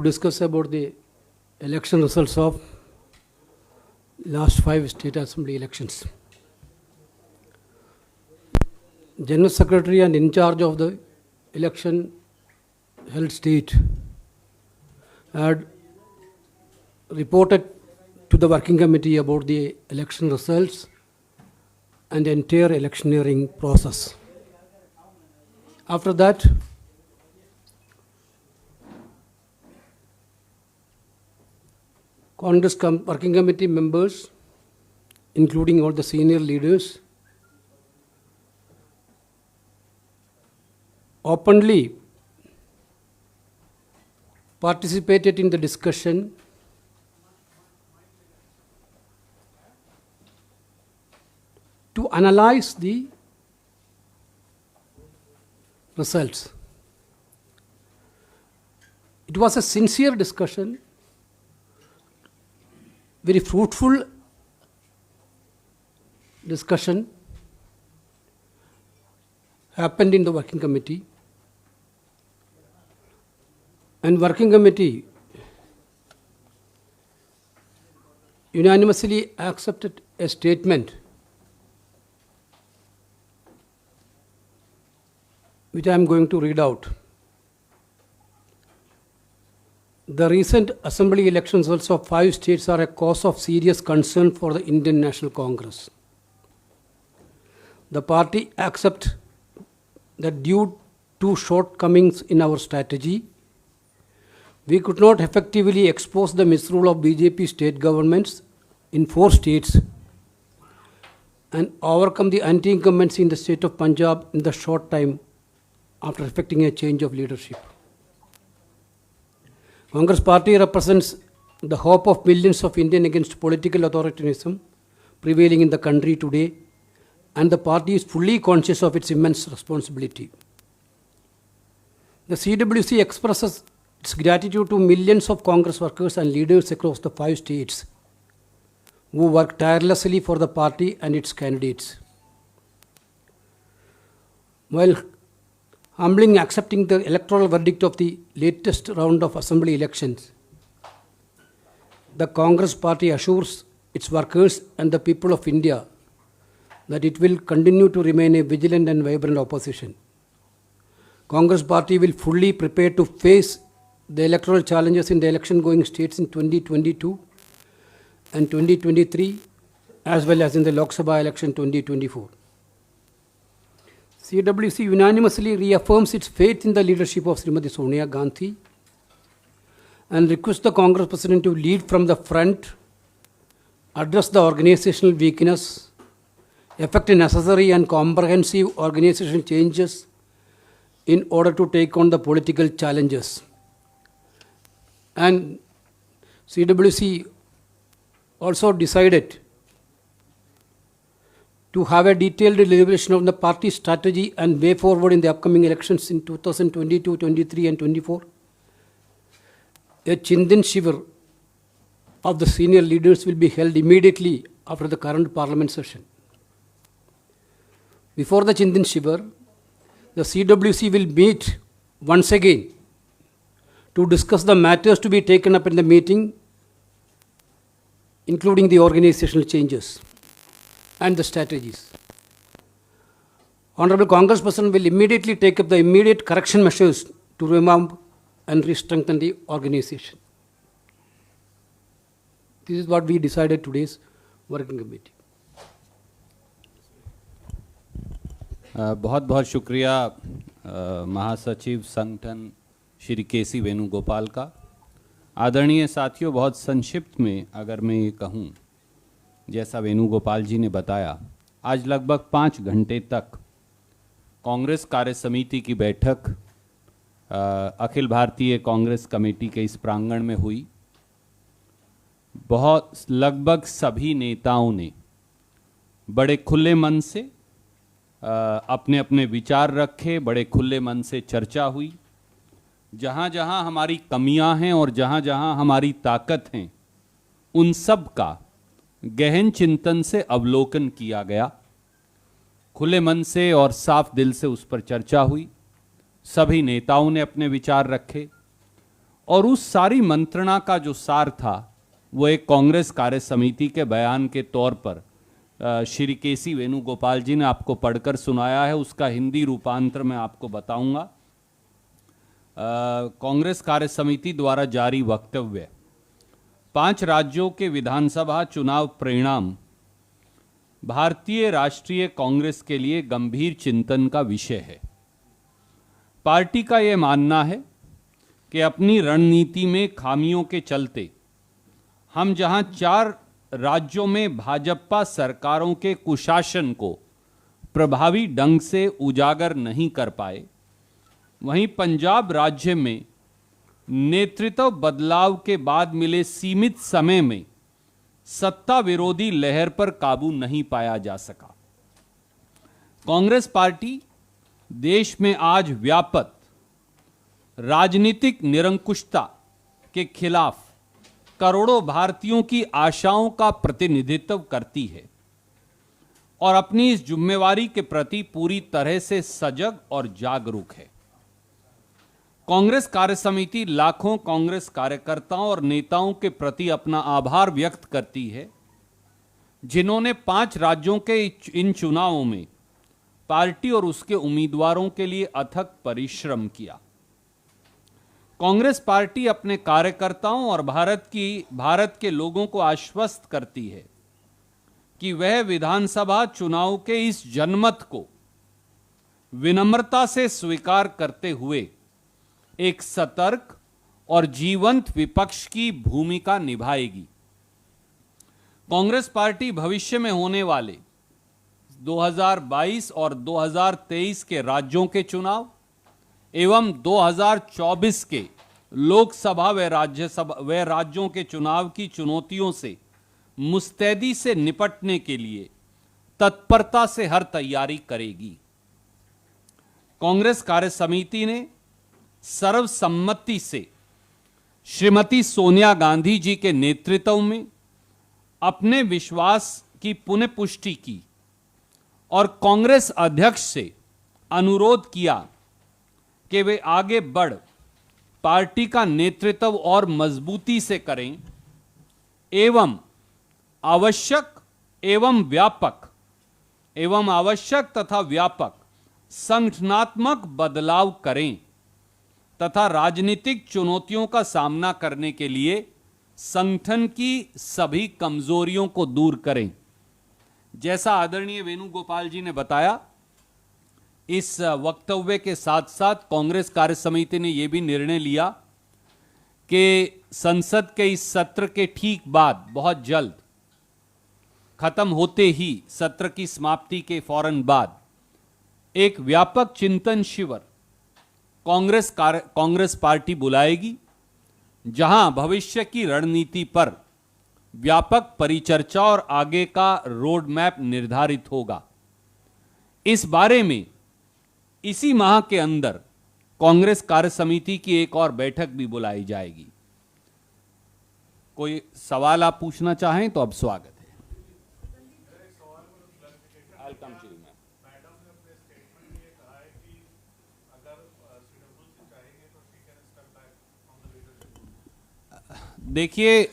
to discuss about the election results of last 5 state assembly elections. General Secretary and in charge of the election held state had reported to the working committee about the election results and the entire electioneering process. After that, Congress working committee members, including all the senior leaders, openly participated in the discussion to analyze the results. It was a sincere discussion, very fruitful discussion happened in the working committee, and working committee unanimously accepted a statement which I am going to read out. The recent assembly elections results of 5 states are a cause of serious concern for the Indian National Congress. The party accepts that due to shortcomings in our strategy, we could not effectively expose the misrule of BJP state governments in 4 states and overcome the anti-incumbency in the state of Punjab in the short time after effecting a change of leadership. Congress party represents the hope of millions of Indians against political authoritarianism prevailing in the country today, and the party is fully conscious of its immense responsibility. The CWC expresses its gratitude to millions of Congress workers and leaders across the 5 states who work tirelessly for the party and its candidates. While humbling accepting the electoral verdict of the latest round of assembly elections, the Congress party assures its workers and the people of India that it will continue to remain a vigilant and vibrant opposition. Congress party will fully prepare to face the electoral challenges in the election-going states in 2022 and 2023, as well as in the Lok Sabha election 2024. CWC unanimously reaffirms its faith in the leadership of Srimati Sonia Gandhi and requests the Congress President to lead from the front, address the organizational weakness, effect necessary and comprehensive organizational changes in order to take on the political challenges. And CWC also decided to have a detailed deliberation on the party strategy and way forward in the upcoming elections in 2022, 23 and 24. A Chindan Shivir of the senior leaders will be held immediately after the current parliament session. Before the Chindan Shivir, the CWC will meet once again to discuss the matters to be taken up in the meeting, including the organizational changes and the strategies. Honorable Congress President will immediately take up the immediate correction measures to revamp and re-strengthen the organization. This is what we decided today's working committee. बहुत बहुत शुक्रिया महासचिव संगठन श्री केसी वेणुगोपाल का। आदरणीय साथियों, बहुत संक्षिप्त में अगर मैं ये कहूँ, जैसा वेणुगोपाल जी ने बताया, आज लगभग 5 घंटे तक कांग्रेस कार्य समिति की बैठक अखिल भारतीय कांग्रेस कमेटी के इस प्रांगण में हुई। लगभग सभी नेताओं ने बड़े खुले मन से अपने अपने विचार रखे, बड़े खुले मन से चर्चा हुई। जहाँ जहाँ हमारी कमियां हैं और जहाँ जहाँ हमारी ताकत हैं, उन सब का गहन चिंतन से अवलोकन किया गया। खुले मन से और साफ दिल से उस पर चर्चा हुई। सभी नेताओं ने अपने विचार रखे और उस सारी मंत्रणा का जो सार था वो एक कांग्रेस कार्य समिति के बयान के तौर पर श्री केसी वेणुगोपाल जी ने आपको पढ़कर सुनाया है। उसका हिंदी रूपांतर मैं आपको बताऊंगा। कांग्रेस कार्य समिति द्वारा जारी वक्तव्य। 5 राज्यों के विधानसभा चुनाव परिणाम भारतीय राष्ट्रीय कांग्रेस के लिए गंभीर चिंतन का विषय है। पार्टी का यह मानना है कि अपनी रणनीति में खामियों के चलते हम जहां 4 राज्यों में भाजपा सरकारों के कुशासन को प्रभावी ढंग से उजागर नहीं कर पाए, वहीं पंजाब राज्य में नेतृत्व बदलाव के बाद मिले सीमित समय में सत्ता विरोधी लहर पर काबू नहीं पाया जा सका। कांग्रेस पार्टी देश में आज व्यापक राजनीतिक निरंकुशता के खिलाफ करोड़ों भारतीयों की आशाओं का प्रतिनिधित्व करती है और अपनी इस जिम्मेवारी के प्रति पूरी तरह से सजग और जागरूक है। कांग्रेस कार्य समिति लाखों कांग्रेस कार्यकर्ताओं और नेताओं के प्रति अपना आभार व्यक्त करती है, जिन्होंने 5 राज्यों के इन चुनावों में पार्टी और उसके उम्मीदवारों के लिए अथक परिश्रम किया। कांग्रेस पार्टी अपने कार्यकर्ताओं और भारत के लोगों को आश्वस्त करती है कि वह विधानसभा चुनाव के इस जनमत को विनम्रता से स्वीकार करते हुए एक सतर्क और जीवंत विपक्ष की भूमिका निभाएगी। कांग्रेस पार्टी भविष्य में होने वाले 2022 और 2023 के राज्यों के चुनाव एवं 2024 के लोकसभा व राज्यों के चुनाव की चुनौतियों से मुस्तैदी से निपटने के लिए तत्परता से हर तैयारी करेगी। कांग्रेस कार्य समिति ने सर्वसम्मति से श्रीमती सोनिया गांधी जी के नेतृत्व में अपने विश्वास की पुनः पुष्टि की और कांग्रेस अध्यक्ष से अनुरोध किया कि वे आगे बढ़ पार्टी का नेतृत्व और मजबूती से करें एवं आवश्यक तथा व्यापक संगठनात्मक बदलाव करें तथा राजनीतिक चुनौतियों का सामना करने के लिए संगठन की सभी कमजोरियों को दूर करें। जैसा आदरणीय वेणुगोपाल जी ने बताया, इस वक्तव्य के साथ साथ कांग्रेस कार्य समिति ने यह भी निर्णय लिया कि संसद के इस सत्र के ठीक बाद बहुत जल्द खत्म होते ही सत्र की समाप्ति के फौरन बाद एक व्यापक चिंतन शिविर कांग्रेस पार्टी बुलाएगी, जहां भविष्य की रणनीति पर व्यापक परिचर्चा और आगे का रोड मैप निर्धारित होगा। इस बारे में इसी माह के अंदर कांग्रेस कार्य समिति की एक और बैठक भी बुलाई जाएगी। कोई सवाल आप पूछना चाहें तो अब स्वागत है। देखिए,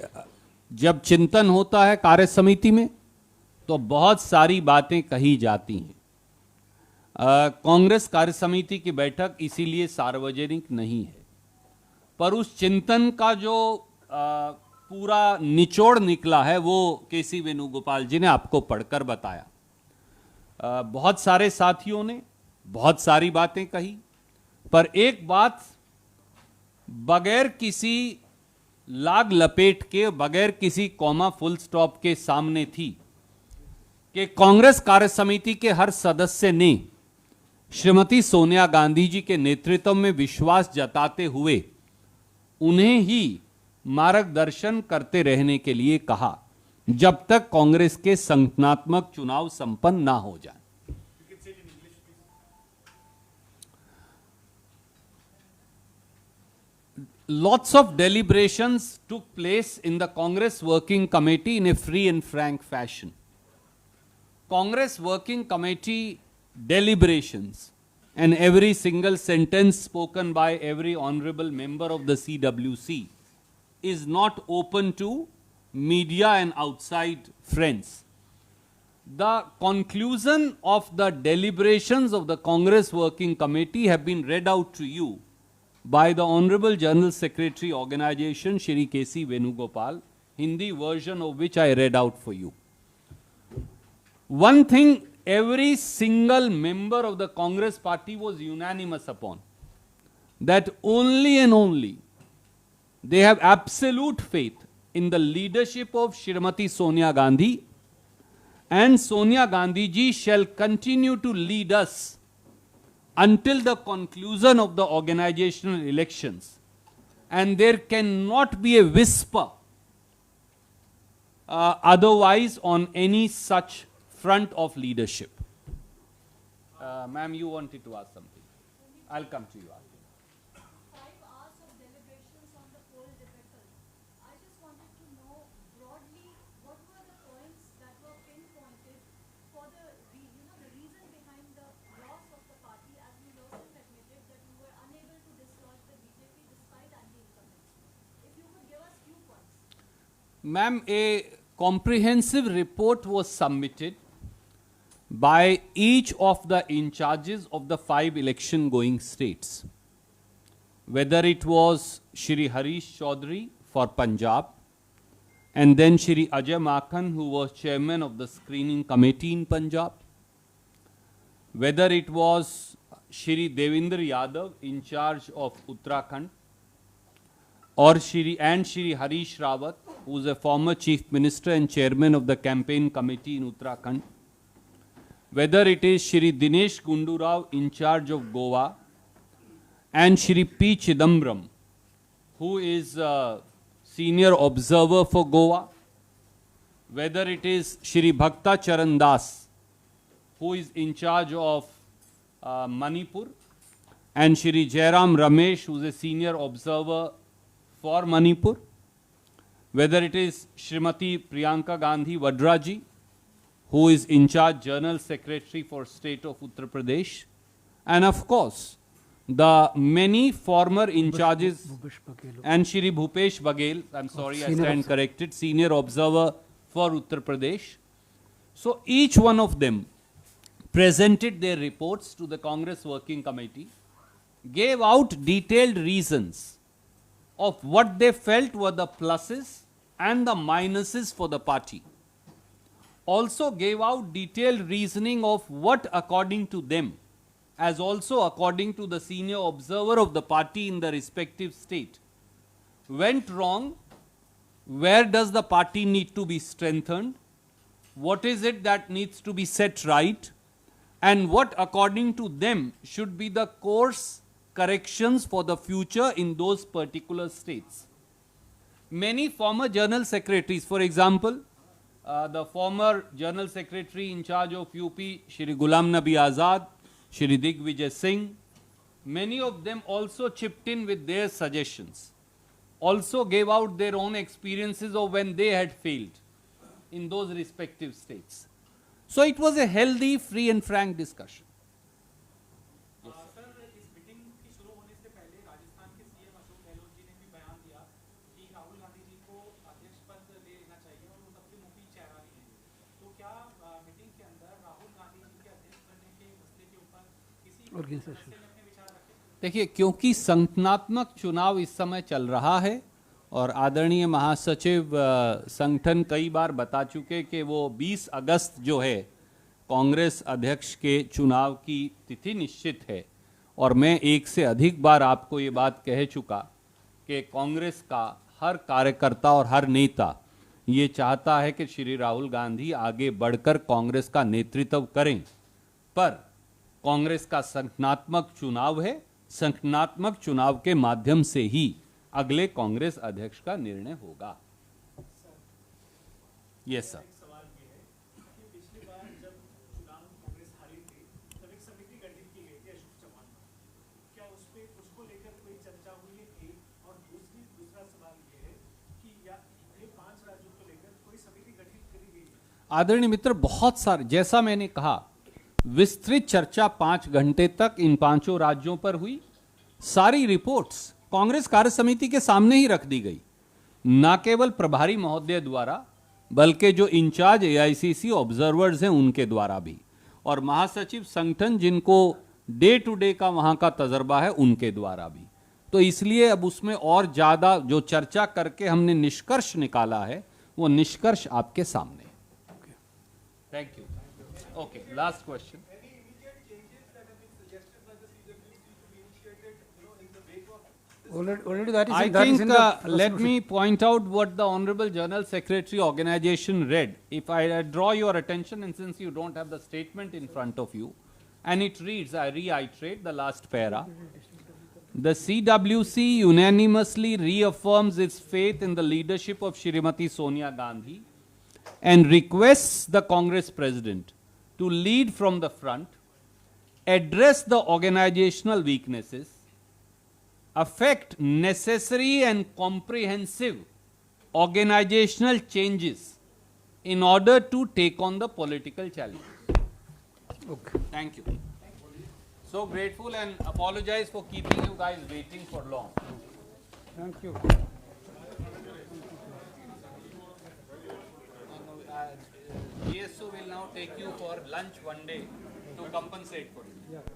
जब चिंतन होता है कार्य समिति में तो बहुत सारी बातें कही जाती हैं। कांग्रेस कार्य समिति की बैठक इसीलिए सार्वजनिक नहीं है, पर उस चिंतन का जो पूरा निचोड़ निकला है वो केसी वेणुगोपाल जी ने आपको पढ़कर बताया। बहुत सारे साथियों ने बहुत सारी बातें कही, पर एक बात बगैर किसी लाग लपेट के, बगैर किसी कॉमा फुल स्टॉप के सामने थी कि कांग्रेस कार्य समिति के हर सदस्य ने श्रीमती सोनिया गांधी जी के नेतृत्व में विश्वास जताते हुए उन्हें ही मार्गदर्शन करते रहने के लिए कहा जब तक कांग्रेस के संगठनात्मक चुनाव संपन्न ना हो जाए। Lots of deliberations took place in the Congress Working Committee in a free and frank fashion. Congress Working Committee deliberations and every single sentence spoken by every honorable member of the CWC is not open to media and outside friends. The conclusion of the deliberations of the Congress Working Committee have been read out to you by the Honorable General Secretary Organization, Shri K.C. Venugopal, Hindi version of which I read out for you. One thing every single member of the Congress party was unanimous upon, that only and only they have absolute faith in the leadership of Shrimati Sonia Gandhi, and Sonia Gandhi ji shall continue to lead us until the conclusion of the organizational elections, and there cannot be a whisper otherwise on any such front of leadership. Ma'am, you wanted to ask something. I'll come to you after. 5 hours of deliberations on the poll debacle. I just wanted to know broadly what were the points that were pinpointed for the reason behind the loss of the party, as you yourself admitted that you were unable to dislodge the BJP despite anti-incumbency. If you could give us few points. Ma'am, a comprehensive report was submitted by each of the in charges of the 5 election going states. Whether it was Shri Harish Chaudhary for Punjab, and then Shri Ajay Makhan, who was chairman of the screening committee in Punjab, whether it was Shri Devendra Yadav in charge of Uttarakhand, or Shri Harish Rawat, who is a former chief minister and chairman of the campaign committee in Uttarakhand, whether it is Shri Dinesh Gundu Rao in charge of Goa, and Shri P. Chidambaram, who is a senior observer for Goa, whether it is Shri Bhakta Charan Das, who is in charge of Manipur, and Shri Jairam Ramesh, who is a senior observer for Manipur, whether it is Shrimati Priyanka Gandhi Vadraji, who is in charge General Secretary for State of Uttar Pradesh, and of course, the many former in charges, and Shri Bhupesh Baghel, I'm sorry, I stand corrected, senior observer for Uttar Pradesh. So each one of them presented their reports to the Congress Working Committee, gave out detailed reasons of what they felt were the pluses and the minuses for the party. Also gave out detailed reasoning of what, according to them, as also according to the senior observer of the party in the respective state, went wrong, where does the party need to be strengthened, what is it that needs to be set right, and what, according to them, should be the course corrections for the future in those particular states. Many former general secretaries, for example, the former General Secretary in charge of UP, Shri Ghulam Nabi Azad, Shri Digvijay Singh, many of them also chipped in with their suggestions, also gave out their own experiences of when they had failed in those respective states. So it was a healthy, free and frank discussion. देखिए, क्योंकि संगठनात्मक चुनाव इस समय चल रहा है और आदरणीय महासचिव संगठन कई बार बता चुके कि वो 20 अगस्त जो है कांग्रेस अध्यक्ष के चुनाव की तिथि निश्चित है, और मैं एक से अधिक बार आपको ये बात कह चुका कि कांग्रेस का हर कार्यकर्ता और हर नेता ये चाहता है कि श्री राहुल गांधी आगे बढ़कर कांग्रेस का नेतृत्व करें, पर कांग्रेस का संगठनात्मक चुनाव है, संगठनात्मक चुनाव के माध्यम से ही अगले कांग्रेस अध्यक्ष का निर्णय होगा। Yes sir. पिछली बार जब चुनाव कांग्रेस हारी थी तब एक समिति गठित की गई थी अशोक चव्हाण, क्या उसको लेकर कोई चर्चा हुई थी? और दूसरा सवाल ये है कि ये 5 राज्यों को लेकर कोई समिति गठित करी गई है? आदरणीय मित्र, बहुत सारे, जैसा मैंने कहा विस्तृत चर्चा 5 घंटे तक इन 5 राज्यों पर हुई। सारी रिपोर्ट्स कांग्रेस कार्य समिति के सामने ही रख दी गई, ना केवल प्रभारी महोदय द्वारा बल्कि जो इंचार्ज एआईसीसी ऑब्जर्वर्स हैं उनके द्वारा भी, और महासचिव संगठन जिनको डे टू डे का वहां का तजर्बा है उनके द्वारा भी। तो इसलिए अब उसमें और ज्यादा जो चर्चा करके हमने निष्कर्ष निकाला है वो निष्कर्ष आपके सामने। Thank you. Okay, last question. Already that is, I that is think, in the let me point out what the Honorable General Secretary organization read. If I draw your attention, and since you don't have the statement in front of you, and it reads, I reiterate the last para, the CWC unanimously reaffirms its faith in the leadership of Shrimati Sonia Gandhi and requests the Congress President to lead from the front, address the organizational weaknesses, affect necessary and comprehensive organizational changes in order to take on the political challenges. Okay. Thank you. So grateful and apologize for keeping you guys waiting for long. Thank you. GSO will now take you for lunch one day to compensate for it. Yeah.